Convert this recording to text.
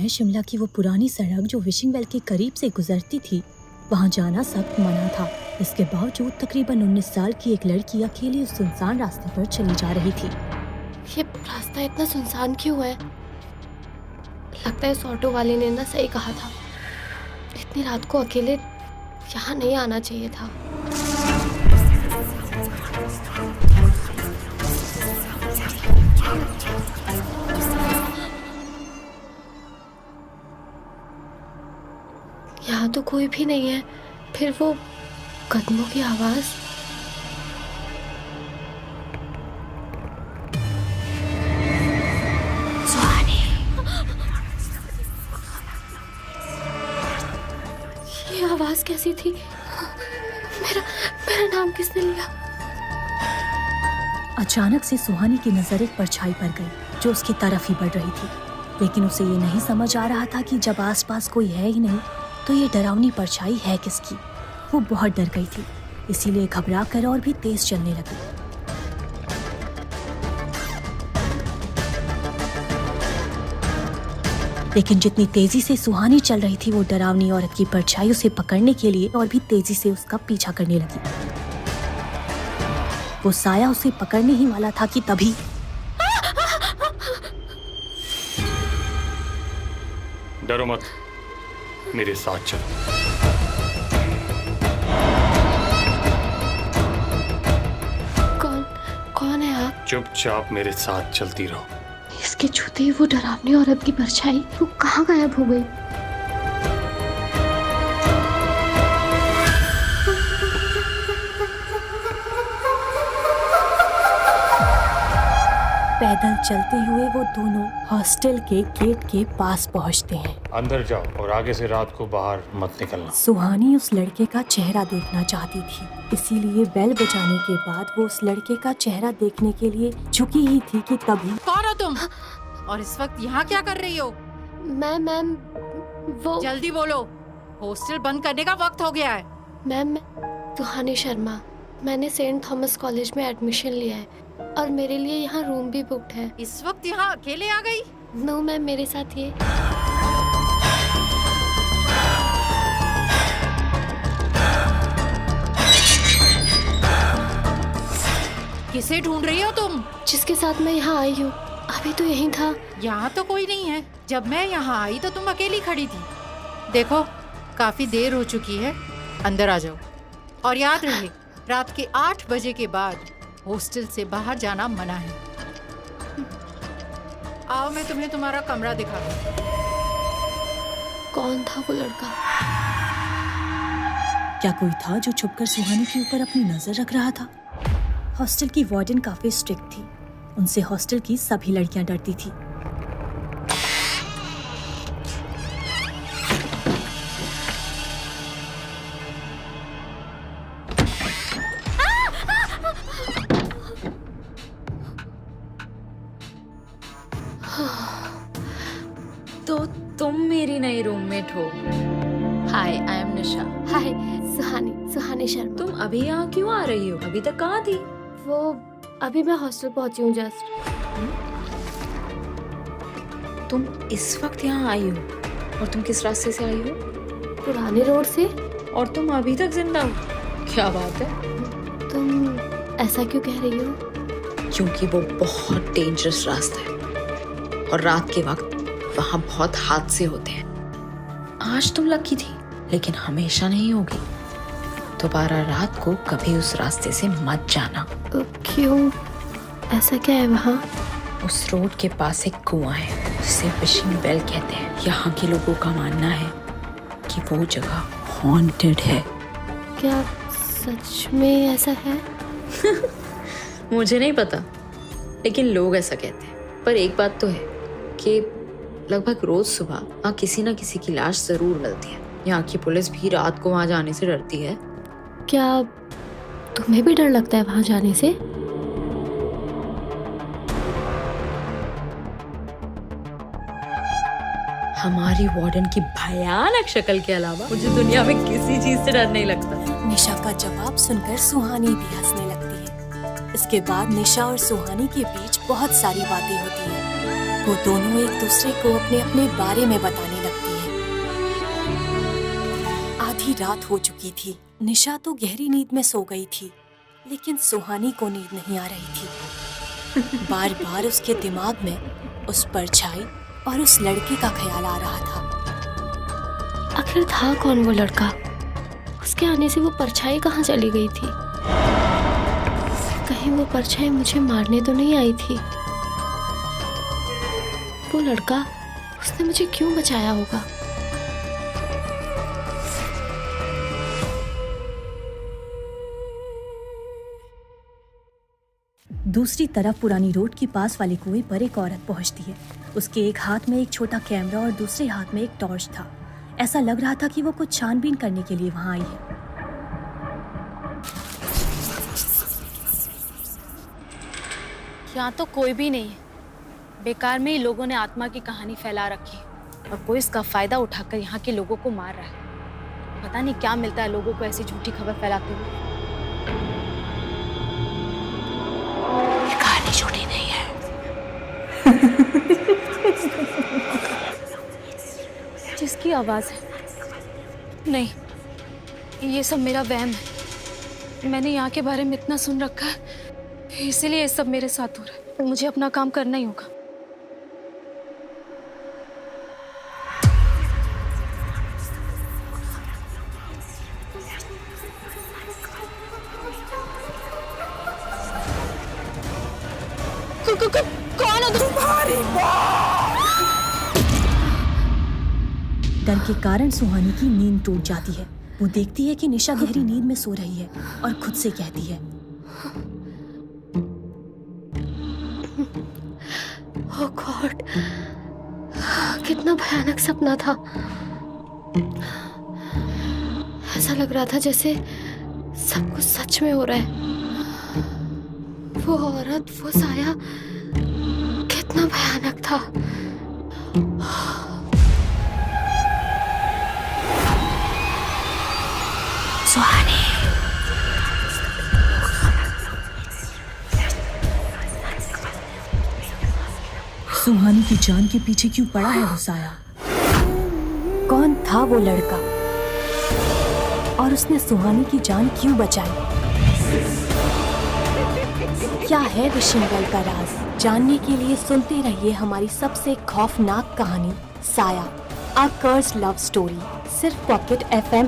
शिमला की वो पुरानी सड़क जो विशिंग वेल के करीब से गुजरती थी, वहाँ जाना सख्त मना था। इसके बावजूद तकरीबन 19 साल की एक लड़की अकेली उस सुनसान रास्ते पर चली जा रही थी। ये रास्ता इतना सुनसान क्यों है? लगता है उस ऑटो वाले ने ना सही कहा था, इतनी रात को अकेले यहाँ नहीं आना चाहिए था। यहाँ तो कोई भी नहीं है, फिर वो कदमों की आवाज। सुहानी, ये आवाज कैसी थी? मेरा नाम किसने लिया? अचानक से सुहानी की नजर एक परछाई पर गई जो उसकी तरफ ही बढ़ रही थी, लेकिन उसे ये नहीं समझ आ रहा था कि जब आसपास कोई है ही नहीं तो ये डरावनी परछाई है किसकी। वो बहुत डर गई थी, इसीलिए घबरा कर और भी तेज चलने लगी। लेकिन जितनी तेजी से सुहानी चल रही थी, वो डरावनी औरत की परछाई उसे पकड़ने के लिए और भी तेजी से उसका पीछा करने लगी। वो साया उसे पकड़ने ही वाला था कि तभी डरो मत, मेरे साथ चलो। कौन है आप? चुपचाप मेरे साथ चलती रहो। इसके छूते ही वो डरावनी औरत की परछाई वो कहाँ गायब हो गई? पैदल चलते हुए वो दोनों हॉस्टल के गेट के पास पहुंचते हैं। अंदर जाओ और आगे से रात को बाहर मत निकलना। सुहानी उस लड़के का चेहरा देखना चाहती थी, इसीलिए बेल बजाने के बाद वो उस लड़के का चेहरा देखने के लिए झुकी ही थी कि तभी। कौन हो तुम और इस वक्त यहाँ क्या कर रही हो? मैम वो जल्दी बोलो, हॉस्टल बंद करने का वक्त हो गया है। मैम सुहानी शर्मा, मैंने सेंट थॉमस कॉलेज में एडमिशन लिया है और मेरे लिए यहाँ रूम भी बुक्ड है। इस वक्त यहाँ अकेले आ गई? नो मैम, मेरे साथ ये। किसे ढूंढ रही हो तुम? जिसके साथ मैं यहाँ आई हूँ, अभी तो यहीं था। यहाँ तो कोई नहीं है। जब मैं यहाँ आई तो तुम अकेली खड़ी थी। देखो काफी देर हो चुकी है, अंदर आ जाओ और याद रहे रात के 8 बजे के बाद हॉस्टल से बाहर जाना मना है। आओ मैं तुम्हें तुम्हारा कमरा दिखाऊं। कौन था वो लड़का? क्या कोई था जो छुपकर सुहानी के ऊपर अपनी नजर रख रहा था? हॉस्टल की वार्डन काफी स्ट्रिक्ट थी, उनसे हॉस्टल की सभी लड़कियां डरती थी। तो तुम मेरी नई रूममेट हो। हाय, आई एम निशा। हाय, सुहानी शर्मा। तुम अभी यहाँ क्यों आ रही हो? अभी तक कहाँ थी? वो अभी मैं हॉस्टल पहुंची हूँ जस्ट। तुम इस वक्त यहाँ आई हो और तुम किस रास्ते से आई हो? पुराने रोड से। और तुम अभी तक जिंदा हो? क्या बात है? तुम ऐसा क्यों कह रही हो? क्योंकि वो बहुत डेंजरस रास्ता है और रात के वक्त वहाँ बहुत हादसे होते हैं। आज तुम लकी थी, लेकिन हमेशा नहीं होगी। दोबारा रात को कभी उस रास्ते से मत जाना। क्यों? ऐसा क्या है वहाँ? उस रोड के पास एक कुआं है जिसे विशिंग वेल कहते हैं। यहाँ के लोगों का मानना है कि वो जगह हॉन्टेड है। क्या सच में ऐसा है? मुझे नहीं पता, लेकिन लोग ऐसा कहते हैं। पर एक बात तो है कि लगभग रोज सुबह वहाँ किसी न किसी की लाश जरूर मिलती है। यहाँ की पुलिस भी रात को वहाँ जाने से डरती है। क्या तुम्हें भी डर लगता है वहाँ जाने से? हमारी वार्डन की भयानक शक्ल के अलावा मुझे दुनिया में किसी चीज से डर नहीं लगता। निशा का जवाब सुनकर सुहानी भी हंसने लगती है। इसके बाद निशा और सुहानी के बीच बहुत सारी बातें होती हैं। वो दोनों एक दूसरे को अपने अपने बारे में बताने लगती हैं। आधी रात हो चुकी थी। निशा तो गहरी नींद में सो गई थी, लेकिन सुहानी को नींद नहीं आ रही थी। बार बार उसके दिमाग में उस परछाई और उस लड़के का ख्याल आ रहा था। आखिर था कौन वो लड़का? उसके आने से वो परछाई कहाँ चली गई थी? कहीं वो परछाई मुझे मारने तो नहीं आई थी? वो लड़का, उसने मुझे क्यों बचाया होगा? दूसरी तरफ पुरानी रोड के पास वाले कुएं पर एक औरत पहुंचती है। उसके एक हाथ में एक छोटा कैमरा और दूसरे हाथ में एक टॉर्च था। ऐसा लग रहा था कि वो कुछ छानबीन करने के लिए वहां आई है। यहाँ तो कोई भी नहीं है। बेकार में ही लोगों ने आत्मा की कहानी फैला रखी है और कोई इसका फायदा उठाकर यहाँ के लोगों को मार रहा है। पता नहीं क्या मिलता है लोगों को ऐसी झूठी खबर फैलाते हुए। ये कहानी झूठी नहीं है। जिसकी आवाज है, नहीं, ये सब मेरा वहम है। मैंने यहाँ के बारे में इतना सुन रखा है, इसीलिए ये सब मेरे साथ हो रहा है। मुझे अपना काम करना ही होगा। कौन है तुम्हारी? डर के कारण सुहानी की नींद टूट जाती है। वो देखती है कि निशा गहरी नींद में सो रही है और खुद से कहती है, ओह गॉड, कितना भयानक सपना था। ऐसा लग रहा था जैसे सब कुछ सच में हो रहा है। वो औरत, वो साया, कितना भयानक था। सुहानी। सुहानी की जान के पीछे क्यों पड़ा है वो साया? कौन था वो लड़का और उसने सुहानी की जान क्यों बचाई? क्या है विशिंगल का राज? जानने के लिए सुनते रहिए हमारी सबसे खौफनाक कहानी साया, अ कर्स्ड लव स्टोरी, सिर्फ पॉकेट FM